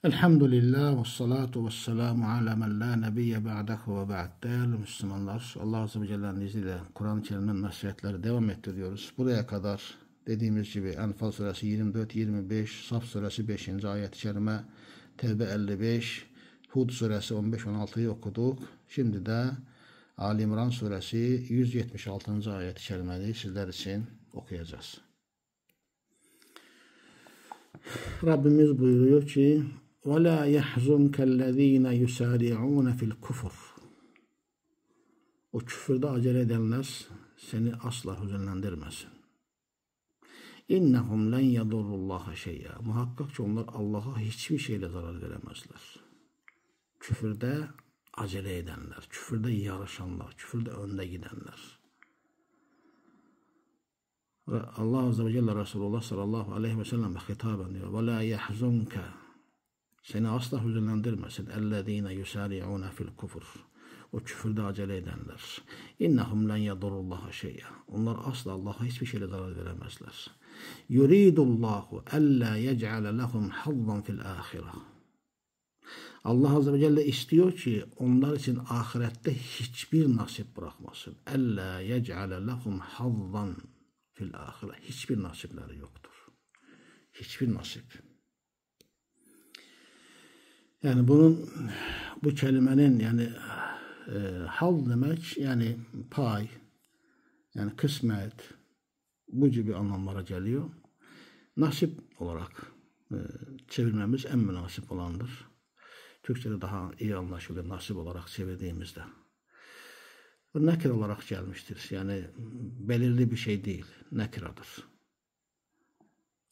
Elhamdülillah ve salatu ve selamu ala men la nebiyye ba'dahu ve ba'd. Değerli Müslümanlar, Allah Azze ve Celle'nin izniyle Kur'an-ı Kerim'in nasihatleri devam ettiriyoruz. Buraya kadar dediğimiz gibi Enfal suresi 24-25, Saf suresi 5. ayet-i kerime, Tevbe 55, Hud suresi 15-16'yı okuduk. Şimdi de Ali İmran suresi 176. ayet-i kerimeyi sizler için okuyacağız. Rabbimiz buyuruyor ki وَلَا يَحْزُنْكَ الَّذ۪ينَ يُسَارِعُونَ فِي الْكُفُرِ O küfürde acele edenler seni asla hüzünlendirmesin. اِنَّهُمْ لَنْ يَضُرُّ اللّٰهَ شَيْئًا Muhakkak ki onlar Allah'a hiçbir şeyle zarar veremezler. Küfürde acele edenler, küfürde yarışanlar, küfürde önde gidenler. Ve Allah Azze ve Celle Resulullah sallallahu aleyhi ve sellem'e hitaben diyor. وَلَا يَحْزُنْكَ Seni asla hüzünlendirmesin. اَلَّذ۪ينَ يُسَارِعُونَ فِي الْكُفُرِ O küfürde acele edenler. اِنَّهُمْ لَنْ يَضُرُّ اللّٰهَ شَيْئًا Onlar asla Allah'a hiçbir şeyle zarar veremezler. يُرِيدُ اللّٰهُ أَلَّا يَجْعَلَ لَهُمْ حَظًّا فِي الْآخِرَةِ Allah Azze ve Celle istiyor ki onlar için ahirette hiçbir nasip bırakmasın. اَلَّا يَجْعَلَ لَهُمْ حَظًّا fil ahire. Hiçbir nasipleri yoktur. Hiçbir nasip. Yani bu kelimenin yani hal demek yani pay, yani kısmet, bu gibi anlamlara geliyor. Nasip olarak çevirmemiz en münasip olandır. Türkçe'de daha iyi anlaşılıyor nasip olarak çevirdiğimizde. Bu nekir olarak gelmiştir. Yani belirli bir şey değil. Nekiradır.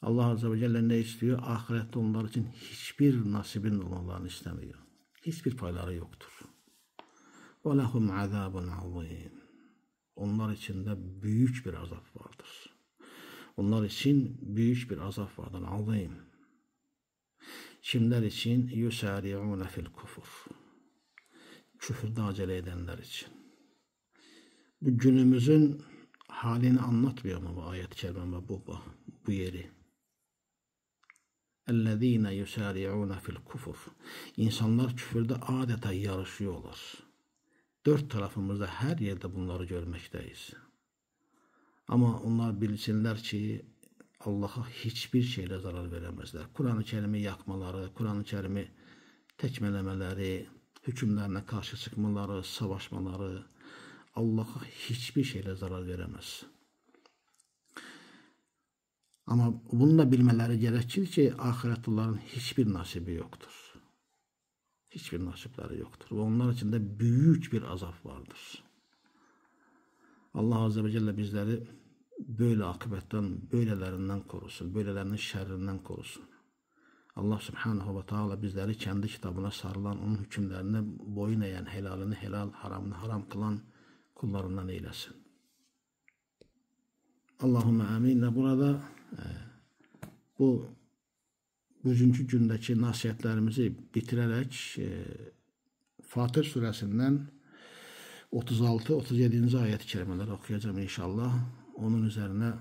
Allah Azze ve Celle ne istiyor? Ahirette onlar için hiçbir nasibin olmalarını istemiyor. Hiçbir payları yoktur. وَلَهُمْ عَذَابٌ عَظِيمٌ Onlar için de büyük bir azap vardır. Onlar için büyük bir azap vardır. Azim. Kimler için? يُسَارِعُونَ فِي الْكُفُرِ Küfürde acele edenler için. Bu günümüzün halini anlatmıyor mu bu ayet-i kerime bu yeri? اَلَّذ۪ينَ يُسَارِعُونَ فِي الْكُفُرِ İnsanlar küfürde adeta yarışıyorlar. Dört tarafımızda her yerde bunları görmekteyiz. Ama onlar bilsinler ki Allah'a hiçbir şeyle zarar veremezler. Kur'an-ı Kerim'i yakmaları, Kur'an-ı Kerim'i tekmelemeleri, hükümlerine karşı çıkmaları, savaşmaları Allah'a hiçbir şeyle zarar veremez. Ama bunu da bilmeleri gerekir ki ahiret onların hiçbir nasibi yoktur. Hiçbir nasipleri yoktur. Ve onlar için de büyük bir azap vardır. Allah Azze ve Celle bizleri böyle akıbetten, böylelerinden korusun. Böylelerinin şerrinden korusun. Allah Subhanahu ve Teala bizleri kendi kitabına sarılan, onun hükümlerine boyun eğen, helalini helal, haramını haram kılan kullarından eylesin. Allahümme amin. Burada bu 100. gündeki nasihatlerimizi bitirerek Fatır suresinden 36-37. ayet-i kerimeleri okuyacağım inşallah. Onun üzerine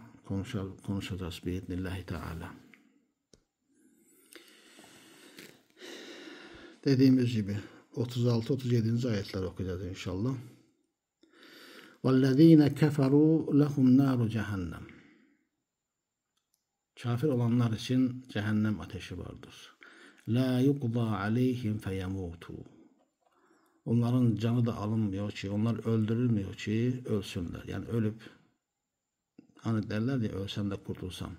konuşacağız biiznillahü teala. Dediğimiz gibi 36-37. ayetleri okuyacağız inşallah. وَالَّذ۪ينَ كَفَرُوا لَهُمْ نَارُ cehennem Kafir olanlar için cehennem ateşi vardır. لَا يُقْضَى عَلَيْهِمْ فَيَمُوتُوا Onların canı da alınmıyor ki, onlar öldürülmüyor ki ölsünler. Yani ölüp, hani derler ya ölsem de kurtulsam.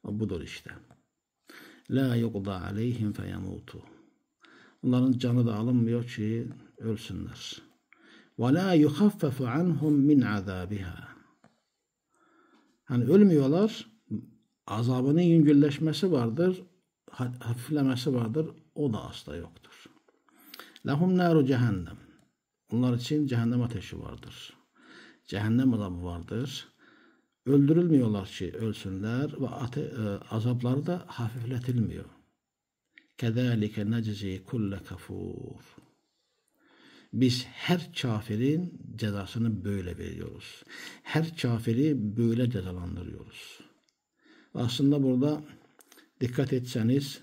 O budur işte. لَا يُقْضَى عَلَيْهِمْ فَيَمُوتُوا Onların canı da alınmıyor ki ölsünler. وَلَا يُخَفَّفُ عَنْهُمْ مِنْ عَذَابِهَا Hani ölmüyorlar, azabının yüngülleşmesi vardır, hafiflemesi vardır, o da asla yoktur. لَهُمْ نَارُ cehennem Onlar için cehennem ateşi vardır. Cehennem azabı vardır. Öldürülmüyorlar ki ölsünler ve azapları da hafifletilmiyor. كَذَٰلِكَ نَجْزِي كُلَّ كَفُورٍ Biz her kafirin cezasını böyle veriyoruz. Her kafiri böyle cezalandırıyoruz. Aslında burada dikkat etseniz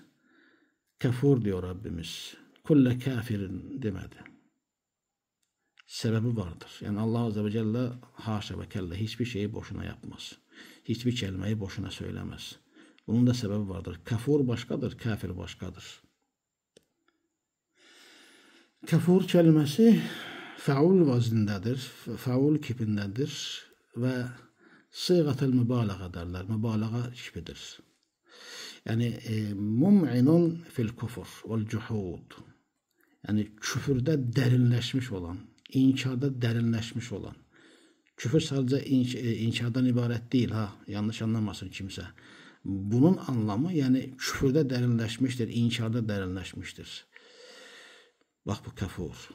Kafur diyor Rabbimiz. Kulle kafirin demedi. Sebebi vardır. Yani Allah Azze ve Celle haşa ve kelle hiçbir şeyi boşuna yapmaz. Hiçbir kelimeyi boşuna söylemez. Bunun da sebebi vardır. Kafur başkadır, kafir başkadır. Kafur kelimesi faul vaznindədir, faul kipindədir və sığatel mübalağa derler. Mübalağa kipidir. Yani mum'inun fil kufur vel cuhud. Yani küfürde derinleşmiş olan, inkarda derinleşmiş olan. Küfür sadece inkardan ibaret değil ha. Yanlış anlamasın kimse. Bunun anlamı yani küfürde derinleşmiştir, inkarda derinleşmiştir. Bak bu kafur.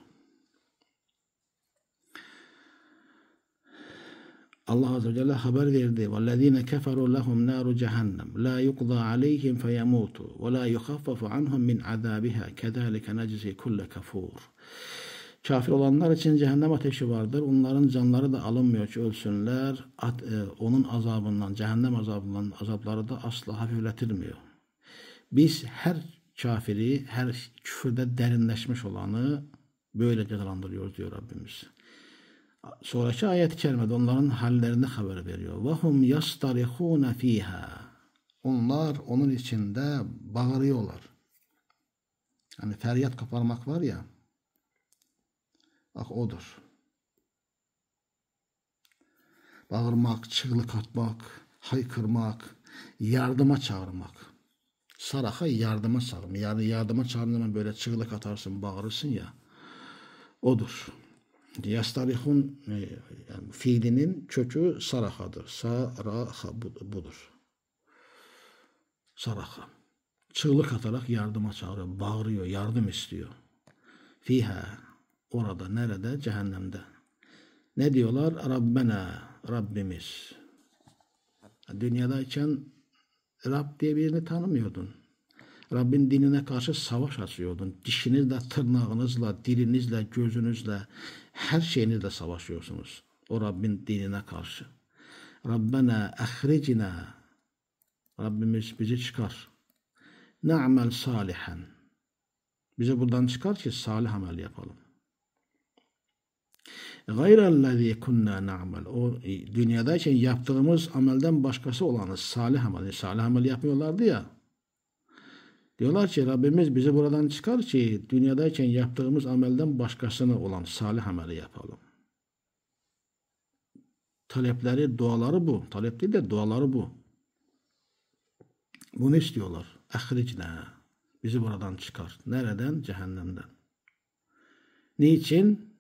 Allah Azze ve Celle haber verdi. وَالَّذ۪ينَ كَفَرُوا لَهُمْ نَارُ جَهَنَّمْ لَا يُقْضَى عَلَيْهِمْ فَيَمُوتُوا وَلَا يُخَفَّفُ عَنْهُمْ مِنْ عَذَابِهَا كَذَٰلِكَ نَجْزِي كُلَّ كَفُورٍ. Kafir olanlar için cehennem ateşi vardır. Onların canları da alınmıyor ki ölsünler. Onun azabından, cehennem azabından azapları da asla hafifletilmiyor. Biz her kafiri, her küfürde derinleşmiş olanı böyle cezalandırıyoruz diyor Rabbimiz. Sonraki ayet-i kerimede onların hallerini haber veriyor. وَهُمْ يَسْتَرِخُونَ ف۪يهَا. Onlar onun içinde bağırıyorlar. Hani feryat koparmak var ya, bak odur. Bağırmak, çığlık atmak, haykırmak, yardıma çağırmak. Saraha yardıma çağırmak. Yani yardıma çağırdığın zaman böyle çığlık atarsın, bağırırsın ya, odur. Yastarihun yani fiilinin kökü sarahadır. Saraha budur. Saraha. Çığlık atarak yardıma çağırıyor, bağırıyor, yardım istiyor. Fiha. Orada, nerede? Cehennemde. Ne diyorlar? Rabbena, Rabbimiz. Dünyadayken Rab diye birini tanımıyordun. Rabbin dinine karşı savaş açıyordun. Dişinizle, tırnağınızla, dilinizle, gözünüzle, her şeyinizle savaşıyorsunuz. O Rabbin dinine karşı. Rabbena ahricina. Rabbimiz bizi çıkar. Na'mel salihan. Bizi buradan çıkar ki salih amel yapalım. Gayrellezî kunnâ na'mel. O dünyadayken yaptığımız amelden başkası olanı salih amel. Salih amel yapmıyorlardı ya. Diyorlar ki Rabbimiz bizi buradan çıkar ki dünyadayken yaptığımız amelden başkasını olan salih ameli yapalım. Talepleri, duaları bu. Talep değil de duaları bu. Bunu istiyorlar. Ahricna. Bizi buradan çıkar. Nereden? Cehennemden. Niçin?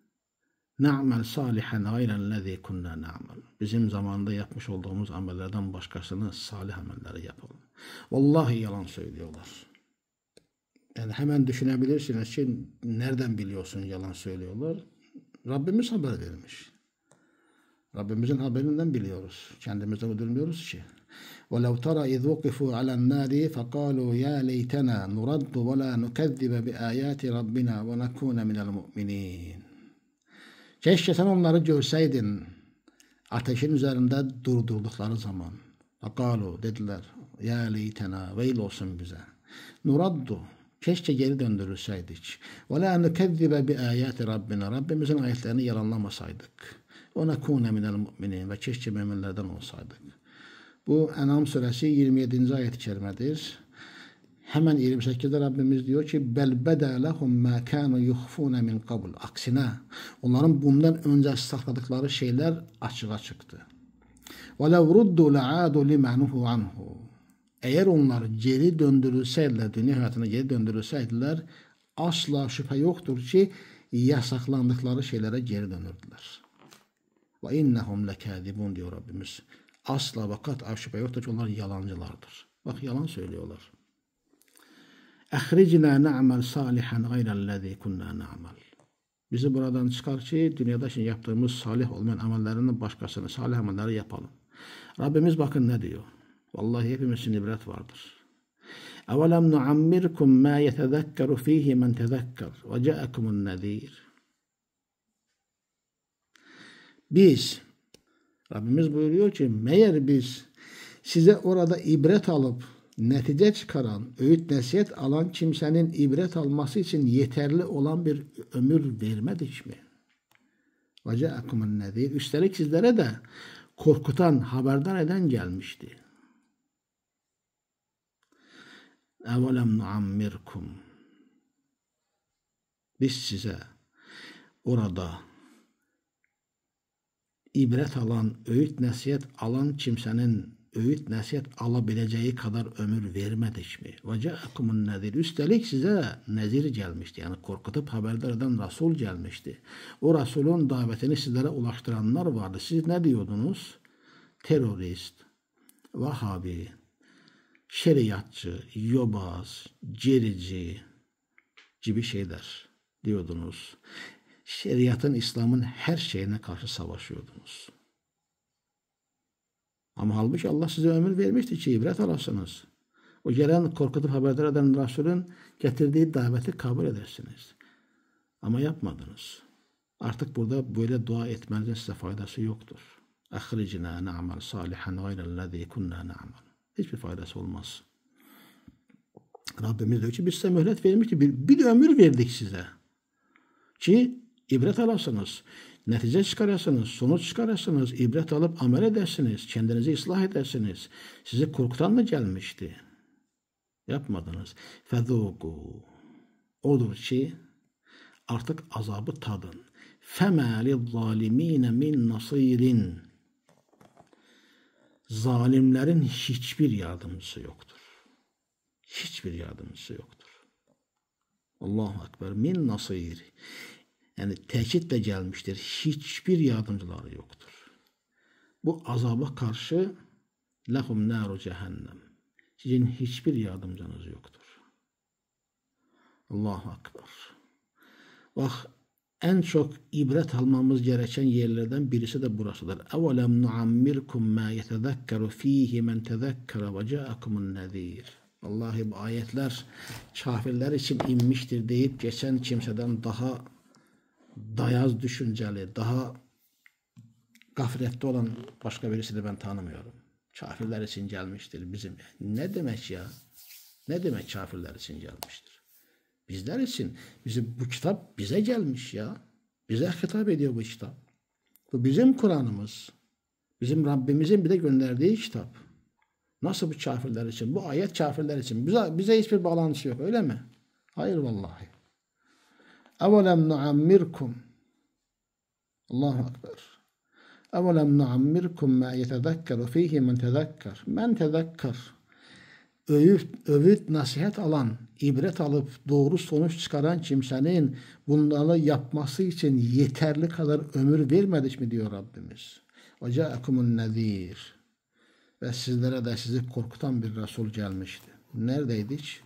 Na'mel salihan gayrellezî kunnâ na'mel. Bizim zamanında yapmış olduğumuz amellerden başkasını salih amelleri yapalım. Vallahi yalan söylüyorlar. Yani hemen düşünebilirsiniz ki nereden biliyorsun yalan söylüyorlar? Rabbimiz haber vermiş. Rabbimizin haberinden biliyoruz. Kendimizden uydurmuyoruz ki. وَلَوْ تَرَى اِذْ وُقِفُوا عَلَى النَّارِ فَقَالُوا يَا لَيْتَنَا نُرَدُّ وَلَا نُكَذِّبَ بِآيَاتِ رَبِّنَا وَنَكُونَ مِنَ الْمُؤْمِنِينَ. Keşke sen onları görseydin ateşin üzerinde durdurdukları zaman. فَقَالُوا dediler ya leytena, veil olsun bize. Nuraddu, keşke geri döndürülseydik. وَلَا نُكَذِّبَ بِآيَاتِ رَبِّنَا. Rabbimizin ayetlerini yalanlamasaydık. وَنَكُونَ مِنَ الْمُؤْمِنِينَ. Ve keşke müminlerden olsaydık. Bu En'am suresi 27. ayet-i kerimedir. Hemen 28'de Rabbimiz diyor ki bel beda lehum ma kanu yukhfuna min qabl. Aksine onların bundan önce sakladıkları şeyler açığa çıktı. Ve lev ruddu la'adu limanuhu anhu. Eğer onlar geri döndürülseydiler, dünya hayatına geri döndürülseydiler, asla şüphe yoktur ki yasaklandıkları şeylere geri dönürdüler. Ve innehum lekâzibun diyor Rabbimiz. Asla vakat şüphe yoktur ki onlar yalancılardır. Bak yalan söylüyorlar. Ahricna na'mel salihan gayrellezî kunnâ na'mel. Bizi buradan çıkar ki dünyada şimdi yaptığımız salih olmayan amellerinin başkasını, salih amelleri yapalım. Rabbimiz bakın ne diyor. Vallahi hepimizin ibret vardır. Evelem nuammirkum ma yetezekkeru fihi men tezekker ve ca'ekumun nezîr. Biz, Rabbimiz buyuruyor ki meğer biz size orada ibret alıp netice çıkaran, öğüt nasihat alan kimsenin ibret alması için yeterli olan bir ömür vermedik mi? Veca'akumun nezir. Üstelik sizlere de korkutan, haberdar eden gelmişti. Evelem nuammirkum. Biz size orada ibret alan, öğüt nasihat alan kimsenin öğüt nasihat alabileceği kadar ömür vermedik mi? Veca'akumun nezir. Üstelik size nezir gelmişti. Yani korkutup haberdar eden Resul gelmişti. O Resulün davetini sizlere ulaştıranlar vardı. Siz ne diyordunuz? Terörist, Vahabi, şeriatçı, yobaz, gerici gibi şeyler diyordunuz. Şeriatın, İslam'ın her şeyine karşı savaşıyordunuz. Ama halbuki Allah size ömür vermişti ki ibret alasınız. O gelen korkutup haberdar eden Resulün getirdiği daveti kabul edersiniz. Ama yapmadınız. Artık burada böyle dua etmenizin size faydası yoktur. اَخْرِجْنَا نَعْمَلْ صَالِحًا غَيْرَ الَّذ۪ي كُنَّا نَعْمَلْ. Hiçbir faydası olmaz. Rabbimiz diyor ki biz size mühlet vermiştik. Bir ömür verdik size. Ki ibret alasınız. Netice çıkarasınız. Sonuç çıkarasınız. İbret alıp amel edersiniz. Kendinizi ıslah edersiniz. Sizi korkutan mı gelmişti? Yapmadınız. فَذُوقُوا. Odur ki artık azabı tadın. فَمَا لِلظَّالِم۪ينَ مِنْ نَصِيرٍ. Zalimlerin hiçbir yardımcısı yoktur. Hiçbir yardımcısı yoktur. Allahu Ekber. Min nasir. Yani tekitle gelmiştir. Hiçbir yardımcıları yoktur. Bu azaba karşı lehum naru cehennem. Sizin hiçbir yardımcınız yoktur. Allahu Ekber. Bak, en çok ibret almamız gereken yerlerden birisi de burasıdır. Evelem nuammirkum ma yetezekkeru fihi men tezekkere ve ca'akumun nezir. Vallahi bu ayetler kafirler için inmiştir deyip geçen kimseden daha dayaz düşünceli, daha gafletli olan başka birisini ben tanımıyorum. Kafirler için gelmiştir bizim. Ne demek ya? Ne demek kafirler için gelmiştir? Bizler için. Bu kitap bize gelmiş ya. Bize hitap ediyor bu kitap. Bu bizim Kur'an'ımız. Bizim Rabbimizin bir de gönderdiği kitap. Nasıl bu kafirler için? Bu ayet kafirler için. Bize hiçbir bağlantısı yok, öyle mi? Hayır vallahi. Evelem nuammirkum. Allahu Ekber. Evelem nuammirkum ma yetezekkeru fihi men tezekker. Men tezekker. Övüt, nasihat alan, ibret alıp doğru sonuç çıkaran kimsenin bunları yapması için yeterli kadar ömür vermedik mi diyor Rabbimiz. وَجَاءَكُمُ النَّذ۪يرِ. Ve sizlere de sizi korkutan bir Resul gelmişti. Neredeydik?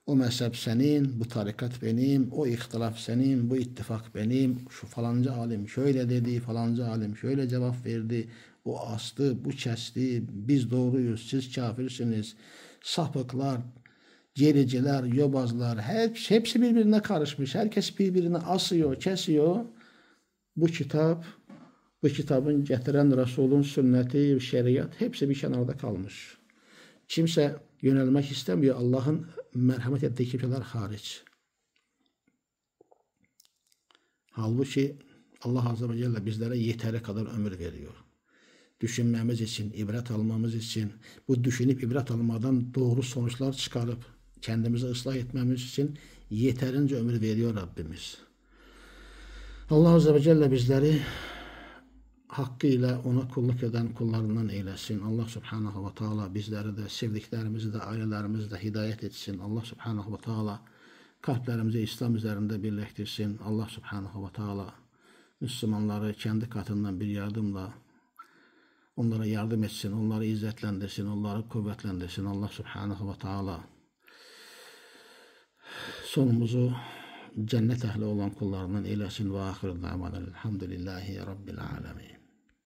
O mezhep senin, bu tarikat benim, o ihtilaf senin, bu ittifak benim, şu falanca alim şöyle dedi, falanca alim şöyle cevap verdi, o astı, bu kesti, biz doğruyuz, siz kafirsiniz, sapıklar, gericiler, yobazlar, hepsi birbirine karışmış, herkes birbirini asıyor, kesiyor. Bu kitabın getiren Resul'ün sünneti, şeriat hepsi bir kenarda kalmış. Kimse yönelmek istemiyor Allah'ın merhamet ettiği kimseler hariç. Halbuki Allah Azze ve Celle bizlere yeteri kadar ömür veriyor. Düşünmemiz için, ibret almamız için, bu düşünüp ibret almadan doğru sonuçlar çıkarıp kendimizi ıslah etmemiz için yeterince ömür veriyor Rabbimiz. Allah Azze ve Celle bizleri hakkıyla ona kulluk eden kullarından eylesin. Allah Subhanahu ve Teala bizleri de, sevdiklerimizi de, ailelerimizi de hidayet etsin. Allah Subhanahu ve Teala kalplerimizi İslam üzerinde birleştirsin. Allah Subhanahu ve Teala Müslümanları kendi katından bir yardımla onlara yardım etsin, onları izzetlendirsin, onları kuvvetlendirsin. Allah Subhanahu ve Teala sonumuzu cennet ehli olan kullarından eylesin. Ve ahiru da'vanan elhamdülillahi rabbil alemin.